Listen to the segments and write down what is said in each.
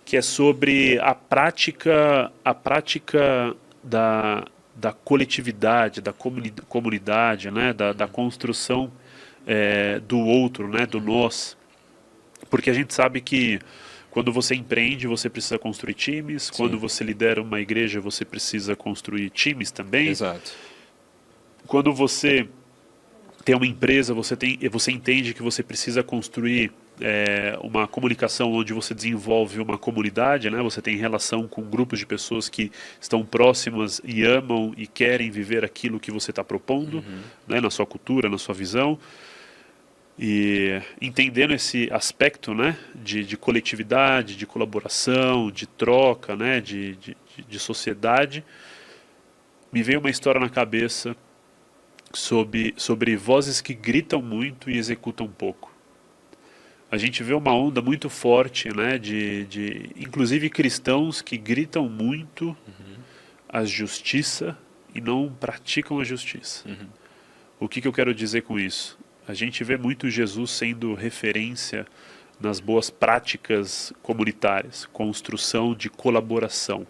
que é sobre a prática da coletividade, da comunidade, né? Da construção do outro, né? Do nós. Porque a gente sabe que quando você empreende, você precisa construir times. Quando Sim, você lidera uma igreja, você precisa construir times também. exato. Quando você tem uma empresa, você entende que você precisa construir uma comunicação onde você desenvolve uma comunidade, né? Você tem relação com grupos de pessoas que estão próximas e amam e querem viver aquilo que você está propondo, né? Na sua cultura, na sua visão. E entendendo esse aspecto, né, de coletividade, de colaboração, de troca, né, de sociedade, me veio uma história na cabeça sobre vozes que gritam muito e executam pouco. A gente vê uma onda muito forte, né, de inclusive cristãos que gritam muito a justiça e não praticam a justiça. O que eu quero dizer com isso? A gente vê muito Jesus sendo referência nas boas práticas comunitárias, construção de colaboração,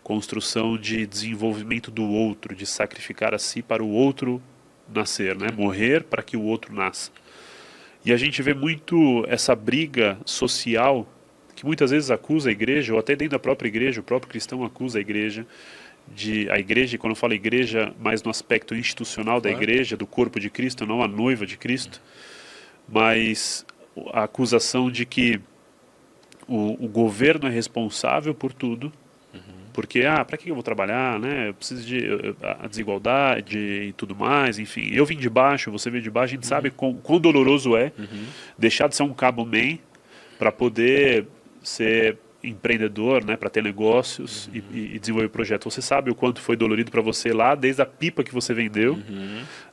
construção de desenvolvimento do outro, de sacrificar a si para o outro nascer, né? Morrer para que o outro nasça. E a gente vê muito essa briga social que muitas vezes acusa a igreja, ou até dentro da própria igreja, o próprio cristão acusa a igreja, e quando eu falo igreja, mais no aspecto institucional da Claro. igreja, do corpo de Cristo, não a noiva de Cristo, mas a acusação de que o governo é responsável por tudo, porque, para que eu vou trabalhar, né? Eu preciso de a desigualdade e tudo mais, enfim. Eu vim de baixo, você veio de baixo, a gente sabe quão doloroso é deixar de ser um cabo-man para poder ser empreendedor, né, para ter negócios e desenvolver projetos. Você sabe o quanto foi dolorido para você lá, desde a pipa que você vendeu,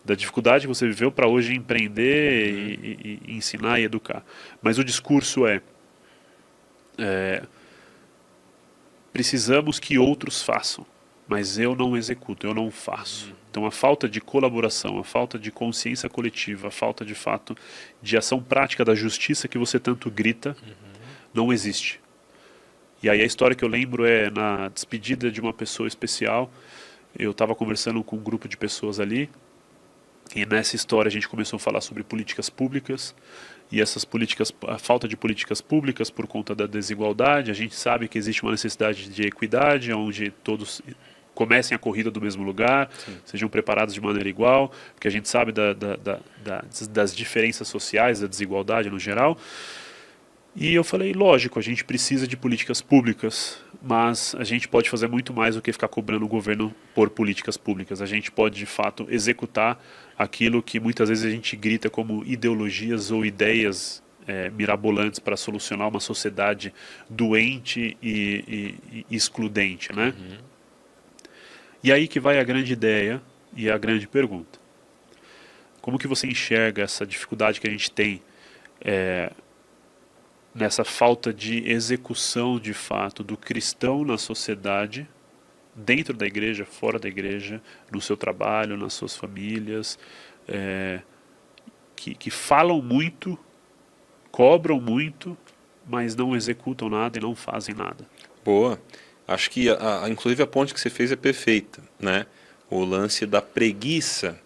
da dificuldade que você viveu para hoje empreender e ensinar e educar. Mas o discurso precisamos que outros façam, mas eu não executo, eu não faço. Então a falta de colaboração, a falta de consciência coletiva, a falta de fato de ação prática da justiça que você tanto grita, não existe. E aí a história que eu lembro é na despedida de uma pessoa especial. Eu estava conversando com um grupo de pessoas ali, e nessa história a gente começou a falar sobre políticas públicas, e essas políticas, a falta de políticas públicas por conta da desigualdade. A gente sabe que existe uma necessidade de equidade, onde todos comecem a corrida do mesmo lugar, sejam preparados de maneira igual, porque a gente sabe das diferenças sociais, da desigualdade no geral. E eu falei, lógico, a gente precisa de políticas públicas, mas a gente pode fazer muito mais do que ficar cobrando o governo por políticas públicas. A gente pode, de fato, executar aquilo que muitas vezes a gente grita como ideologias ou ideias mirabolantes para solucionar uma sociedade doente e excludente, né? E aí que vai a grande ideia e a grande pergunta. Como que você enxerga essa dificuldade que a gente tem nessa falta de execução de fato do cristão na sociedade, dentro da igreja, fora da igreja, no seu trabalho, nas suas famílias, que falam muito, cobram muito, mas não executam nada e não fazem nada? Boa. Acho que, inclusive, a ponte que você fez é perfeita, né? O lance da preguiça.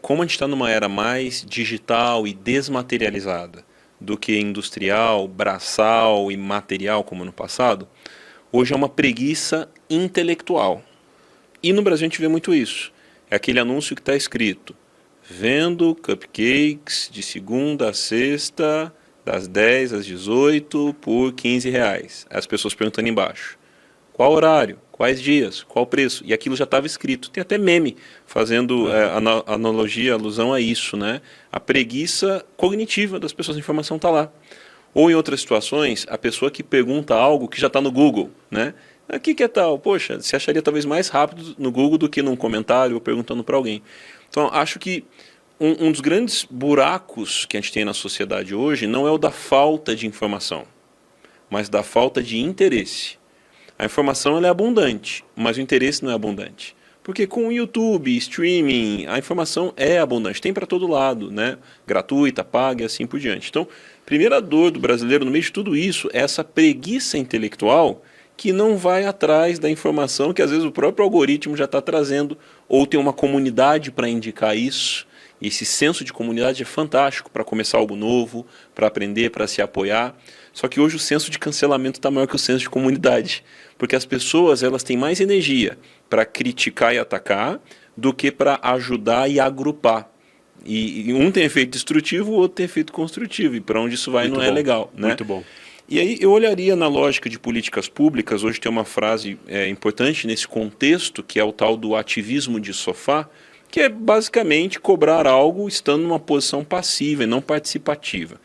Como a gente está numa era mais digital e desmaterializada do que industrial, braçal e material como no passado, hoje é uma preguiça intelectual. E no Brasil a gente vê muito isso. É aquele anúncio que está escrito: vendo cupcakes de segunda a sexta, das 10 às 18 por R$ 15. As pessoas perguntando embaixo: qual horário? Quais dias? Qual preço? E aquilo já estava escrito. Tem até meme fazendo analogia, alusão a isso, né? A preguiça cognitiva das pessoas, a informação está lá. Ou em outras situações, a pessoa que pergunta algo que já está no Google, né? O que é tal? Poxa, você acharia talvez mais rápido no Google do que num comentário ou perguntando para alguém. Então, acho que um dos grandes buracos que a gente tem na sociedade hoje não é o da falta de informação, mas da falta de interesse. A informação ela é abundante, mas o interesse não é abundante. Porque com o YouTube, streaming, a informação é abundante, tem para todo lado, né? Gratuita, paga e assim por diante. Então, primeira dor do brasileiro no meio de tudo isso é essa preguiça intelectual que não vai atrás da informação que às vezes o próprio algoritmo já está trazendo, ou tem uma comunidade para indicar isso. E esse senso de comunidade é fantástico para começar algo novo, para aprender, para se apoiar. Só que hoje o senso de cancelamento está maior que o senso de comunidade, porque as pessoas elas têm mais energia para criticar e atacar do que para ajudar e agrupar. E um tem efeito destrutivo, o outro tem efeito construtivo, e para onde isso vai Muito não bom, é legal. Né? Muito bom. E aí eu olharia na lógica de políticas públicas, hoje tem uma frase importante nesse contexto, que é o tal do ativismo de sofá, que é basicamente cobrar algo estando numa posição passiva e não participativa.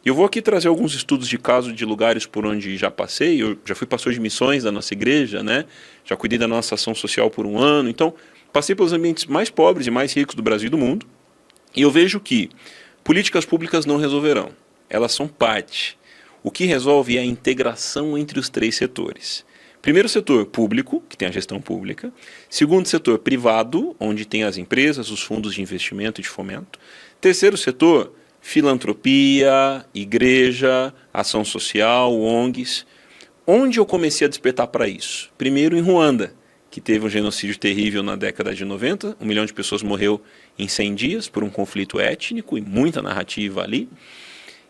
Eu vou aqui trazer alguns estudos de caso de lugares por onde já passei. Eu já fui pastor de missões da nossa igreja, né? Já cuidei da nossa ação social por um ano. Então, passei pelos ambientes mais pobres e mais ricos do Brasil e do mundo. E eu vejo que políticas públicas não resolverão. Elas são parte. O que resolve é a integração entre os três setores. Primeiro setor público, que tem a gestão pública. Segundo setor privado, onde tem as empresas, os fundos de investimento e de fomento. Terceiro setor, filantropia, igreja, ação social, ONGs. Onde eu comecei a despertar para isso? Primeiro em Ruanda, que teve um genocídio terrível na década de 90. 1 milhão de pessoas morreu em 100 dias por um conflito étnico e muita narrativa ali.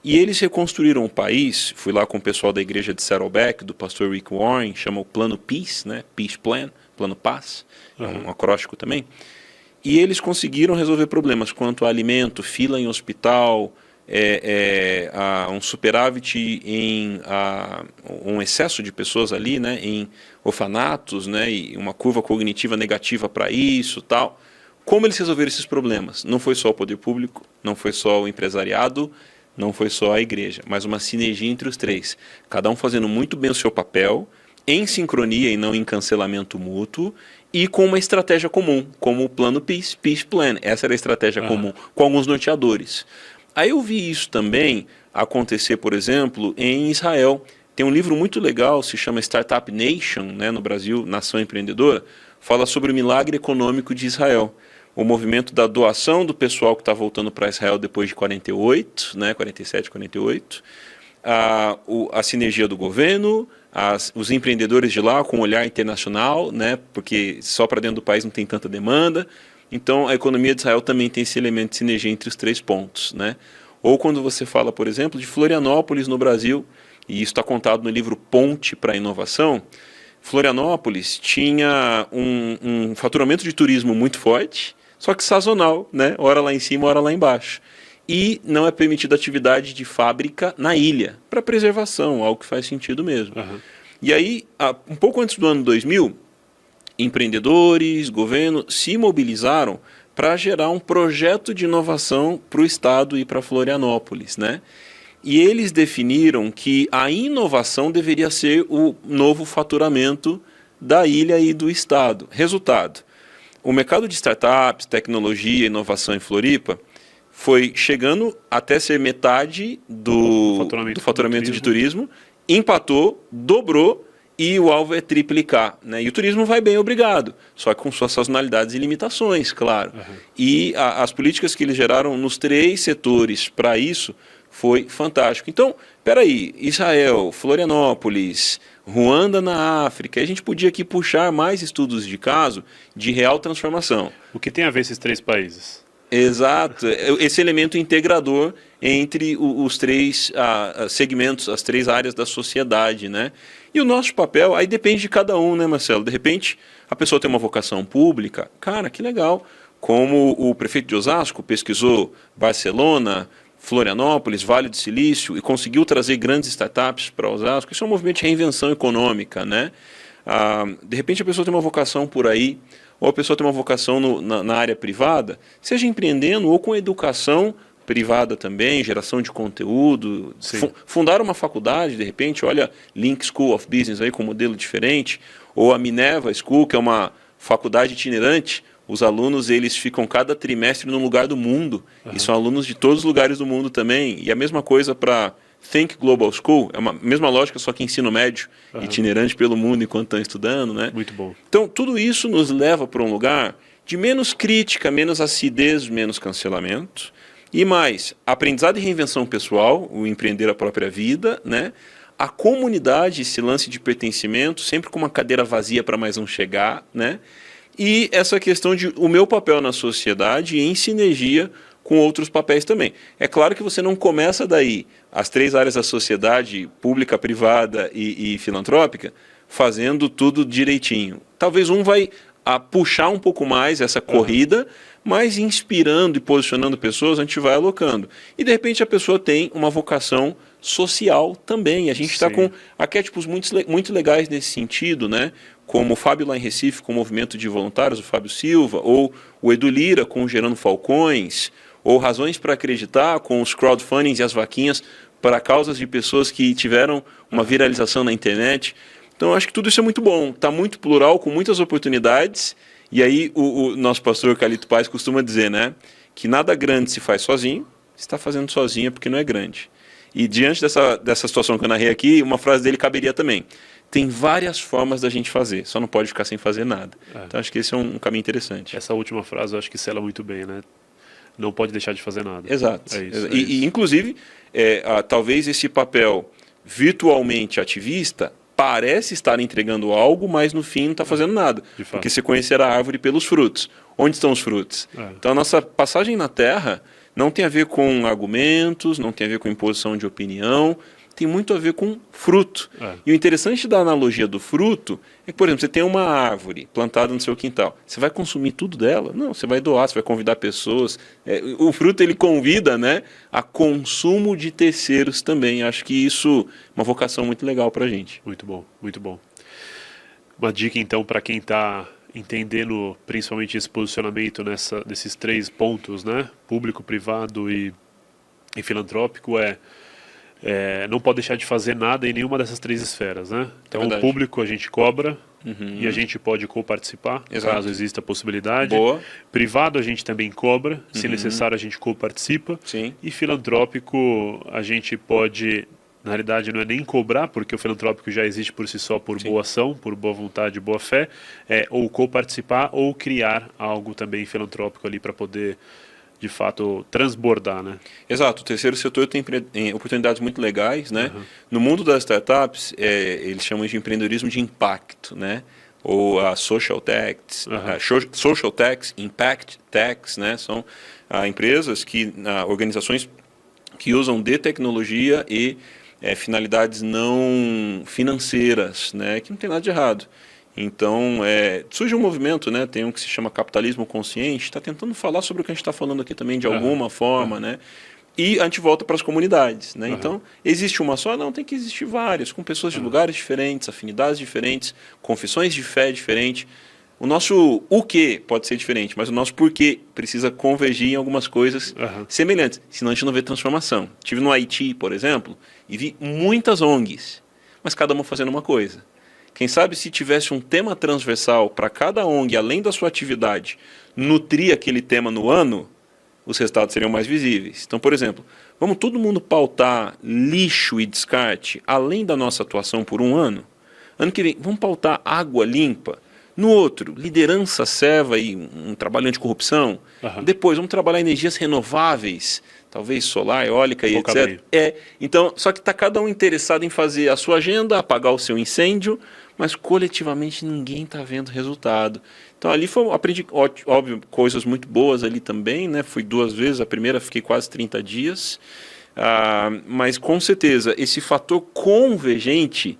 E eles reconstruíram o país. Fui lá com o pessoal da igreja de Saddleback, do pastor Rick Warren, chama o Plano Peace, né? Peace Plan, Plano Paz, é um acróstico também. E eles conseguiram resolver problemas quanto a alimento, fila em hospital, um superávit em um excesso de pessoas ali, né? Em orfanatos, né? E uma curva cognitiva negativa para isso, tal. Como eles resolveram esses problemas? Não foi só o poder público, não foi só o empresariado, não foi só a igreja, mas uma sinergia entre os três. Cada um fazendo muito bem o seu papel, em sincronia e não em cancelamento mútuo, e com uma estratégia comum, como o plano Peace, Peace Plan. Essa era a estratégia comum, com alguns norteadores. Aí eu vi isso também acontecer, por exemplo, em Israel. Tem um livro muito legal, se chama Startup Nation, né, no Brasil, Nação Empreendedora, fala sobre o milagre econômico de Israel. O movimento da doação do pessoal que está voltando para Israel depois de 48, né, 47, 48, a sinergia do governo, os empreendedores de lá com um olhar internacional, né, porque só para dentro do país não tem tanta demanda. Então a economia de Israel também tem esse elemento de sinergia entre os três pontos. Né? Ou quando você fala, por exemplo, de Florianópolis no Brasil, e isso está contado no livro Ponte para a Inovação. Florianópolis tinha um faturamento de turismo muito forte, só que sazonal, né? Hora lá em cima, hora lá embaixo. E não é permitida atividade de fábrica na ilha, para preservação, algo que faz sentido mesmo. E aí, um pouco antes do ano 2000, empreendedores, governo se mobilizaram para gerar um projeto de inovação para o estado e para Florianópolis, né? E eles definiram que a inovação deveria ser o novo faturamento da ilha e do estado. Resultado: o mercado de startups, tecnologia e inovação em Floripa foi chegando até ser metade do faturamento de turismo, empatou, dobrou, e o alvo é triplicar. Né? E o turismo vai bem, obrigado, só que com suas sazonalidades e limitações, claro. E as políticas que eles geraram nos três setores para isso foi fantástico. Então, peraí, Israel, Florianópolis, Ruanda na África, a gente podia aqui puxar mais estudos de caso de real transformação. O que tem a ver esses três países? Exato, esse elemento integrador entre os três segmentos, as três áreas da sociedade, né? E o nosso papel, aí depende de cada um, né, Marcelo? De repente, a pessoa tem uma vocação pública, cara, que legal. Como o prefeito de Osasco pesquisou Barcelona, Florianópolis, Vale do Silício, e conseguiu trazer grandes startups para Osasco. Isso é um movimento de reinvenção econômica, né? De repente a pessoa tem uma vocação por aí, ou a pessoa tem uma vocação na área privada, seja empreendendo ou com educação privada também, geração de conteúdo, fundar uma faculdade, de repente, olha, Link School of Business aí com um modelo diferente, ou a Minerva School, que é uma faculdade itinerante. Os alunos, eles ficam cada trimestre num lugar do mundo, e são alunos de todos os lugares do mundo também, e a mesma coisa para Think Global School, é uma mesma lógica, só que ensino médio, itinerante pelo mundo enquanto estão estudando, né? Muito bom. Então, tudo isso nos leva para um lugar de menos crítica, menos acidez, menos cancelamento, e mais, aprendizado e reinvenção pessoal, o empreender a própria vida, né? A comunidade, esse lance de pertencimento, sempre com uma cadeira vazia para mais um chegar, né? E essa questão de o meu papel na sociedade em sinergia com outros papéis também. É claro que você não começa daí as 3 áreas da sociedade, pública, privada e filantrópica, fazendo tudo direitinho. Talvez um vai puxar um pouco mais essa corrida, mas inspirando e posicionando pessoas, a gente vai alocando. E de repente a pessoa tem uma vocação social também. A gente está com arquétipos muito legais nesse sentido, né? Como o Fábio lá em Recife com o movimento de voluntários, o Fábio Silva, ou o Edu Lira com o Gerando Falcões, ou Razões para Acreditar com os crowdfundings e as vaquinhas para causas de pessoas que tiveram uma viralização na internet. Então, eu acho que tudo isso é muito bom. Está muito plural, com muitas oportunidades. E aí, o nosso pastor Calito Paz costuma dizer, né? Que nada grande se faz sozinho. Se está fazendo sozinho é porque não é grande. E diante dessa situação que eu narrei aqui, uma frase dele caberia também. Tem várias formas da gente fazer, só não pode ficar sem fazer nada. Então, acho que esse é um caminho interessante. Essa última frase eu acho que sela muito bem, né? Não pode deixar de fazer nada. Exato. É isso, E inclusive, talvez esse papel virtualmente ativista parece estar entregando algo, mas no fim não está fazendo nada. Porque você conhecerá a árvore pelos frutos. Onde estão os frutos? Então, a nossa passagem na Terra não tem a ver com argumentos, não tem a ver com imposição de opinião, tem muito a ver com fruto. E o interessante da analogia do fruto é que, por exemplo, você tem uma árvore plantada no seu quintal. Você vai consumir tudo dela? Não, você vai doar, você vai convidar pessoas. O fruto, ele convida, né, a consumo de terceiros também. Acho que isso é uma vocação muito legal para a gente. Muito bom, muito bom. Uma dica, então, para quem está entendendo principalmente esse posicionamento nesses 3 pontos, né, público, privado e filantrópico, não pode deixar de fazer nada em nenhuma dessas 3 esferas, né? Então, o público a gente cobra e a gente pode co-participar, caso exista a possibilidade. Boa. Privado a gente também cobra, se necessário a gente co-participa. Sim. E filantrópico a gente pode, na realidade não é nem cobrar, porque o filantrópico já existe por si só por boa ação, por boa vontade, boa fé, ou co-participar ou criar algo também filantrópico ali para poder de fato transbordar, né? Exato, o terceiro setor tem oportunidades muito legais, né? No mundo das startups, eles chamam de empreendedorismo de impacto, né? Ou a social techs, social techs, impact techs, né? São empresas organizações que usam de tecnologia e finalidades não financeiras, né? Que não tem nada de errado. Então, surge um movimento, né? Tem um que se chama capitalismo consciente, está tentando falar sobre o que a gente está falando aqui também de alguma forma, né? E a gente volta para as comunidades, né? Então, existe uma só? Não, tem que existir várias, com pessoas de lugares diferentes, afinidades diferentes, confissões de fé diferentes. O nosso o que pode ser diferente, mas o nosso porquê precisa convergir em algumas coisas semelhantes, senão a gente não vê transformação. Estive no Haiti, por exemplo, e vi muitas ONGs, mas cada uma fazendo uma coisa. Quem sabe se tivesse um tema transversal para cada ONG, além da sua atividade, nutrir aquele tema no ano, os resultados seriam mais visíveis. Então, por exemplo, vamos todo mundo pautar lixo e descarte, além da nossa atuação por um ano? Ano que vem, vamos pautar água limpa? No outro, liderança serva e um trabalho anticorrupção? Depois, vamos trabalhar energias renováveis, talvez solar, eólica e etc. Então, só que está cada um interessado em fazer a sua agenda, apagar o seu incêndio, mas coletivamente ninguém está vendo resultado. Então ali aprendi, óbvio, coisas muito boas ali também, né? Fui 2 vezes, a primeira fiquei quase 30 dias, mas com certeza esse fator convergente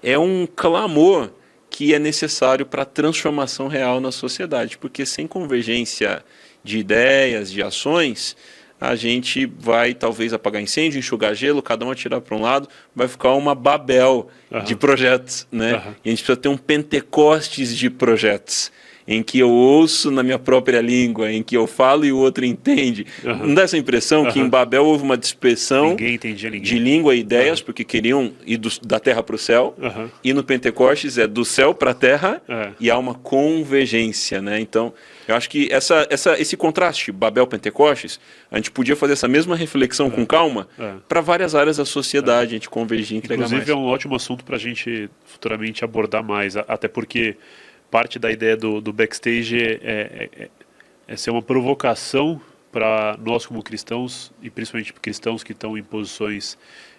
é um clamor que é necessário para a transformação real na sociedade, porque sem convergência de ideias, de ações, a gente vai talvez apagar incêndio, enxugar gelo, cada um atirar para um lado, vai ficar uma Babel de projetos, né? E a gente precisa ter um Pentecostes de projetos. em que eu ouço na minha própria língua, em que eu falo e o outro entende. Não dá essa impressão que em Babel houve uma dispersão Ninguém entendia ninguém. de língua e ideias, porque queriam ir da terra para o céu, e no Pentecostes é do céu para a terra, e há uma convergência, né? Então, eu acho que esse contraste, Babel-Pentecostes, a gente podia fazer essa mesma reflexão com calma para várias áreas da sociedade, a gente convergir e entregar Inclusive, mais. é um ótimo assunto para a gente futuramente abordar mais, até porque parte da ideia do backstage é ser uma provocação para nós como cristãos, e principalmente cristãos que estão em posições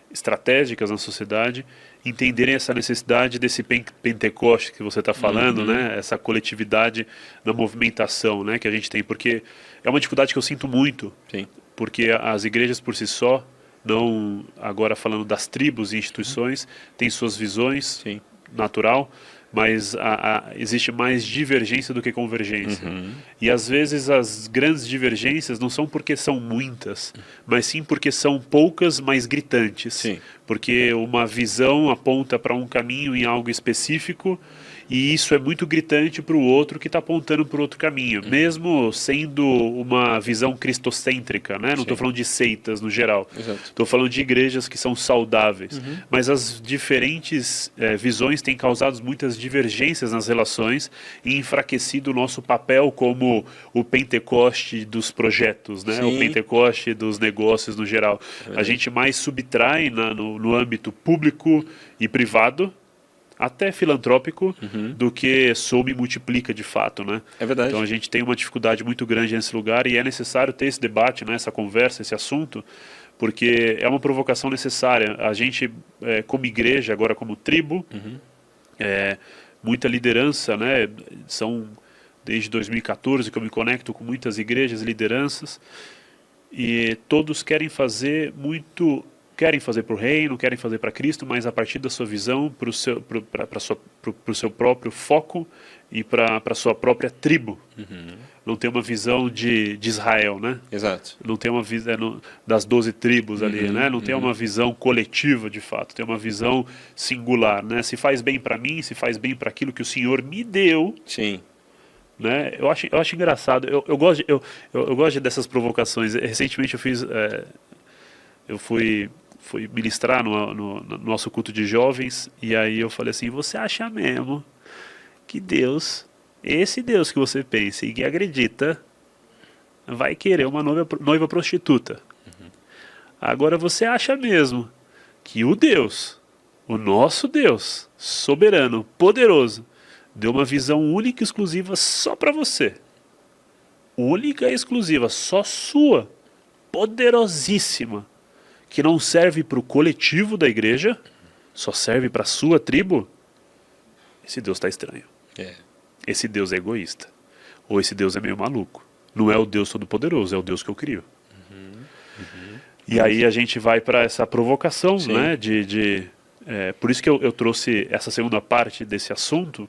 estratégicas na sociedade, entenderem essa necessidade desse Pentecoste que você está falando, né? Essa coletividade na movimentação, né? Que a gente tem, porque é uma dificuldade que eu sinto muito, Sim. porque as igrejas por si só, não agora falando das tribos e instituições, têm suas visões, Sim. natural, mas existe mais divergência do que convergência. E às vezes as grandes divergências não são porque são muitas, mas sim porque são poucas, mas gritantes. Sim. Porque uma visão aponta para um caminho em algo específico, e isso é muito gritante para o outro que está apontando para outro caminho, mesmo sendo uma visão cristocêntrica, né? Não estou falando de seitas no geral, estou falando de igrejas que são saudáveis, mas as diferentes visões têm causado muitas divergências nas relações e enfraquecido o nosso papel como o Pentecoste dos projetos, né? O Pentecoste dos negócios no geral. A gente mais subtrai no âmbito público e privado, até filantrópico, do que some e multiplica de fato, né? É verdade. Então a gente tem uma dificuldade muito grande nesse lugar e é necessário ter esse debate, né, essa conversa, esse assunto, porque é uma provocação necessária. A gente, como igreja, agora como tribo, muita liderança, né? São desde 2014 que eu me conecto com muitas igrejas, lideranças, e todos querem fazer para o reino, querem fazer para Cristo, mas a partir da sua visão, para o seu próprio foco e para a sua própria tribo. Não tem uma visão de Israel, né? Exato. Não tem uma visão das 12 tribos ali, né? Não tem uma visão coletiva, de fato. Tem uma visão singular, né? Se faz bem para mim, se faz bem para aquilo que o Senhor me deu. Sim. Né? Eu acho engraçado. Eu gosto dessas provocações. Recentemente eu fui ministrar no nosso culto de jovens, e aí eu falei assim: você acha mesmo que Deus, esse Deus que você pensa e que acredita, vai querer uma noiva prostituta? Agora você acha mesmo que o nosso Deus, soberano, poderoso, deu uma visão única e exclusiva só para você? Única e exclusiva, só sua, poderosíssima, que não serve para o coletivo da igreja, só serve para a sua tribo? Esse Deus está estranho. Esse Deus é egoísta. Ou esse Deus é meio maluco. Não é o Deus Todo-Poderoso, é o Deus que eu crio. E aí a gente vai para essa provocação, né? Por isso que eu trouxe essa segunda parte desse assunto,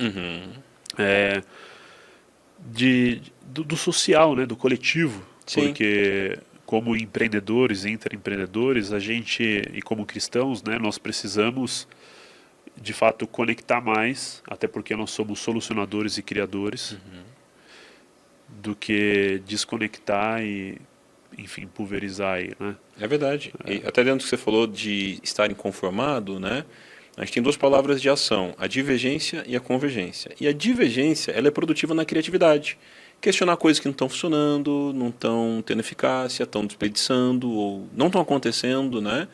do social, né? Do coletivo. Porque como empreendedores, intraempreendedores, a gente, e como cristãos, né, nós precisamos, de fato, conectar mais, até porque nós somos solucionadores e criadores, do que desconectar e, enfim, pulverizar aí, né? É verdade. E até dentro do que você falou de estar inconformado, né? A gente tem duas palavras de ação, a divergência e a convergência. E a divergência, ela é produtiva na criatividade. Questionar coisas que não estão funcionando, não estão tendo eficácia, estão desperdiçando ou não estão acontecendo, né?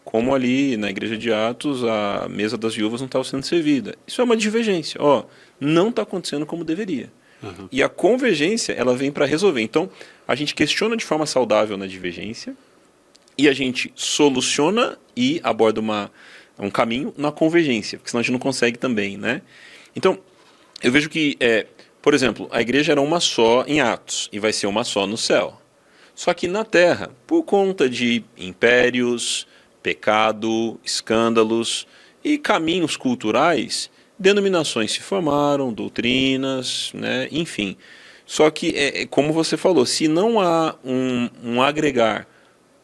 Como ali na igreja de Atos, a mesa das viúvas não estava sendo servida. Isso é uma divergência. Não está acontecendo como deveria. E a convergência, ela vem para resolver. Então, a gente questiona de forma saudável na divergência e a gente soluciona e aborda um caminho na convergência, porque senão a gente não consegue também, né? Então, eu vejo que por exemplo, a igreja era uma só em Atos e vai ser uma só no céu. Só que na terra, por conta de impérios, pecado, escândalos e caminhos culturais, denominações se formaram, doutrinas, né, enfim. Só que, como você falou, se não há um agregar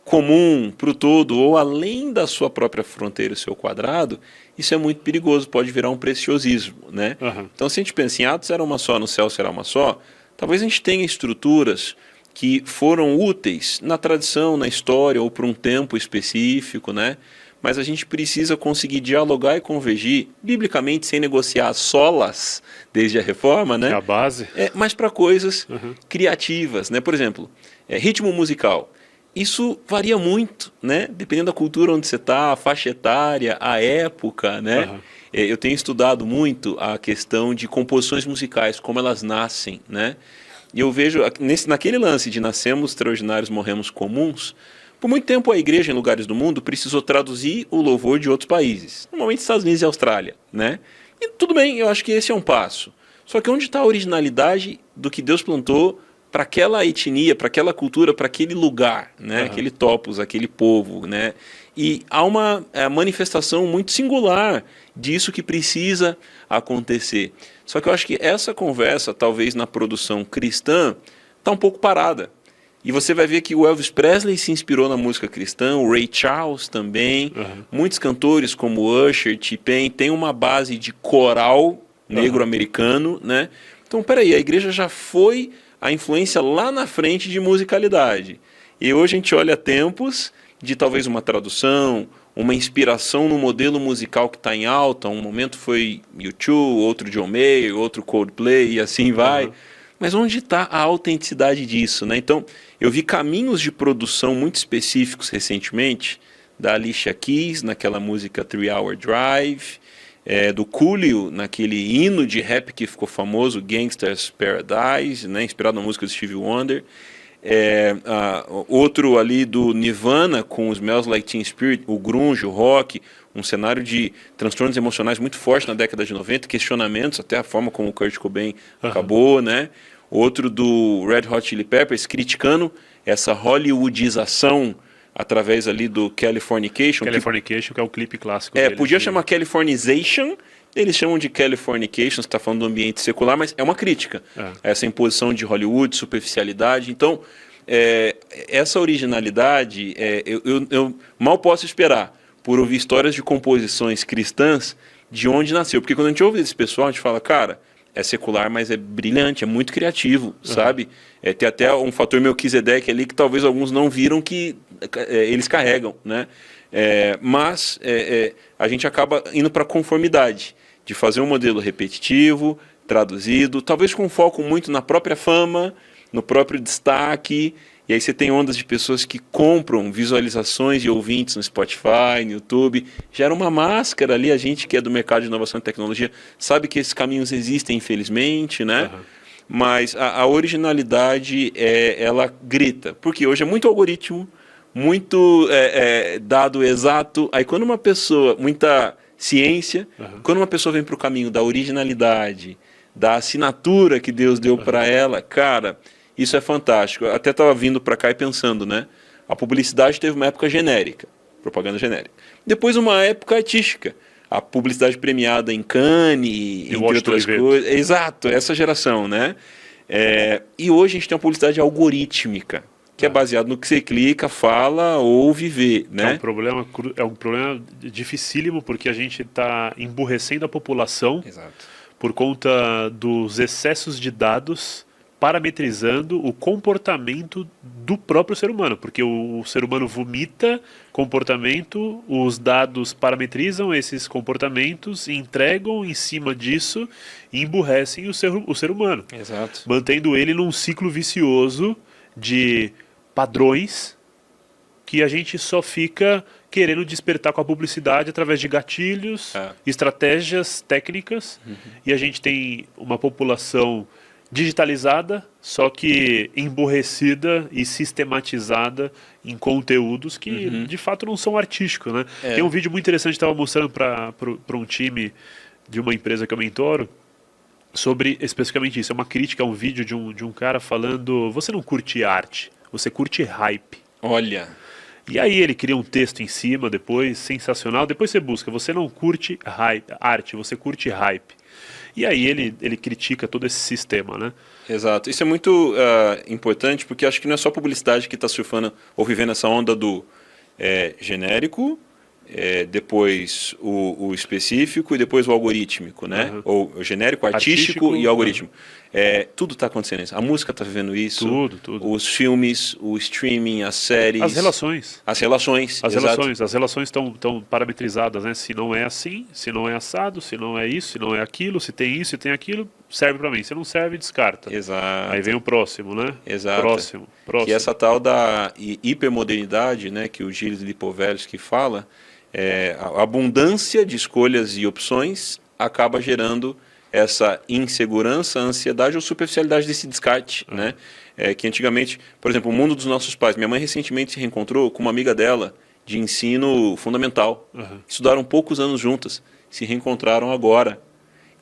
comum para o todo, ou além da sua própria fronteira, o seu quadrado, isso é muito perigoso, pode virar um preciosismo, né? Aham. Então, se a gente pensa em Atos era uma só, no céu será uma só, talvez a gente tenha estruturas que foram úteis na tradição, na história, ou por um tempo específico, né? Mas a gente precisa conseguir dialogar e convergir, biblicamente, sem negociar solas, desde a reforma, É né? a base. Mas para coisas criativas, né? Por exemplo, ritmo musical. Isso varia muito, né? Dependendo da cultura onde você está, a faixa etária, a época, né? Aham. Eu tenho estudado muito a questão de composições musicais, como elas nascem, né? E eu vejo, naquele lance de nascemos extraordinários, morremos comuns, por muito tempo a igreja em lugares do mundo precisou traduzir o louvor de outros países, normalmente Estados Unidos e Austrália, né? E tudo bem, eu acho que esse é um passo. Só que onde está a originalidade do que Deus plantou para aquela etnia, para aquela cultura, para aquele lugar, né? Aquele topos, aquele povo, né? E há uma manifestação muito singular disso que precisa acontecer. Só que eu acho que essa conversa, talvez na produção cristã, está um pouco parada. E você vai ver que o Elvis Presley se inspirou na música cristã, o Ray Charles também, muitos cantores como Usher, T-Pain, tem uma base de coral negro-americano, né? Então, peraí, a igreja já foi a influência lá na frente de musicalidade. E hoje a gente olha tempos de talvez uma tradução, uma inspiração no modelo musical que está em alta. Um momento foi U2, outro John Mayer, outro Coldplay e assim vai. Mas onde está a autenticidade disso, né? Então, eu vi caminhos de produção muito específicos recentemente, da Alicia Keys, naquela música 3 Hour Drive, do Coolio, naquele hino de rap que ficou famoso, Gangsta's Paradise, né? Inspirado na música do Stevie Wonder. Outro ali do Nirvana, com os Smells Like Teen Spirit, o grunge, o rock, um cenário de transtornos emocionais muito forte na década de 90, questionamentos, até a forma como o Kurt Cobain acabou, né? Outro do Red Hot Chili Peppers, criticando essa hollywoodização através ali do Californication. Californication, que é o clipe clássico Podia chamar Californization, eles chamam de Californication, você está falando do ambiente secular, mas é uma crítica a essa imposição de Hollywood, superficialidade. Então, essa originalidade, eu mal posso esperar por ouvir histórias de composições cristãs de onde nasceu. Porque quando a gente ouve esse pessoal, a gente fala, cara, é secular, mas é brilhante, é muito criativo, sabe? Tem até um fator Melquisedeque ali que talvez alguns não viram que eles carregam, né? Mas a gente acaba indo para a conformidade de fazer um modelo repetitivo, traduzido, talvez com foco muito na própria fama, no próprio destaque, e aí você tem ondas de pessoas que compram visualizações e ouvintes no Spotify, no YouTube, gera uma máscara ali, a gente que é do mercado de inovação e tecnologia sabe que esses caminhos existem, infelizmente, né? Mas a originalidade, ela grita, porque hoje é muito algoritmo, muito dado exato, aí quando uma pessoa, muita ciência, quando uma pessoa vem para o caminho da originalidade, da assinatura que Deus deu para ela, cara, isso é fantástico. Eu até estava vindo para cá e pensando, né? A publicidade teve uma época genérica, propaganda genérica. Depois uma época artística, a publicidade premiada em Cannes, entre outras coisas. Exato, essa geração, né? E hoje a gente tem uma publicidade algorítmica, que é baseado no que você clica, fala, ouve, vê, né? É um problema dificílimo, porque a gente está emburrecendo a população por conta dos excessos de dados, parametrizando o comportamento do próprio ser humano, porque o ser humano vomita comportamento, os dados parametrizam esses comportamentos, entregam em cima disso e emburrecem o ser humano, mantendo ele num ciclo vicioso de padrões que a gente só fica querendo despertar com a publicidade através de gatilhos, estratégias técnicas, e a gente tem uma população digitalizada, só que emburrecida e sistematizada em conteúdos que de fato não são artísticos, né? Tem um vídeo muito interessante que eu estava mostrando para um time de uma empresa que eu mentoro, sobre especificamente isso. É uma crítica a um vídeo de um cara falando: você não curte arte, você curte hype. Olha. E aí ele cria um texto em cima depois, sensacional. Depois você busca: você não curte arte, você curte hype. E aí ele critica todo esse sistema, né? Exato. Isso é muito importante, porque acho que não é só a publicidade que está surfando ou vivendo essa onda do genérico, depois o específico e depois o algorítmico, né? Uhum. Ou o genérico, artístico e algoritmo. Tudo está acontecendo isso. A música está vivendo isso. Tudo. Os filmes, o streaming, as séries. As relações. As relações. As relações estão parametrizadas, né? Se não é assim, se não é assado, se não é isso, se não é aquilo, se tem isso, se tem aquilo, serve para mim. Se não serve, descarta. Exato. Aí vem o próximo, né? Exato. Próximo. Que essa tal da hipermodernidade, né, que o Gilles Lipovetsky fala, a abundância de escolhas e opções acaba gerando essa insegurança, ansiedade ou superficialidade desse descarte, né? Que antigamente, por exemplo, o mundo dos nossos pais. Minha mãe recentemente se reencontrou com uma amiga dela de ensino fundamental. Estudaram poucos anos juntas, se reencontraram agora.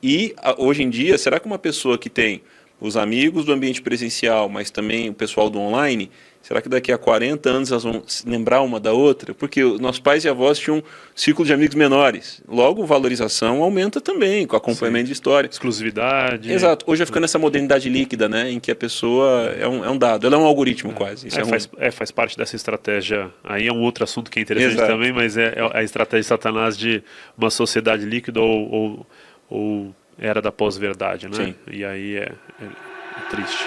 E hoje em dia, será que uma pessoa que tem os amigos do ambiente presencial, mas também o pessoal do online, será que daqui a 40 anos elas vão se lembrar uma da outra? Porque os nossos pais e avós tinham um círculo de amigos menores. Logo, valorização aumenta também, com acompanhamento de história. Exclusividade. Exato. Hoje vai ficando essa modernidade líquida, né? Em que a pessoa é um dado, ela é um algoritmo quase. Isso faz parte dessa estratégia. Aí é um outro assunto que é interessante Exato. também, mas é a estratégia de Satanás de uma sociedade líquida ou era da pós-verdade, né? Sim. E aí é triste.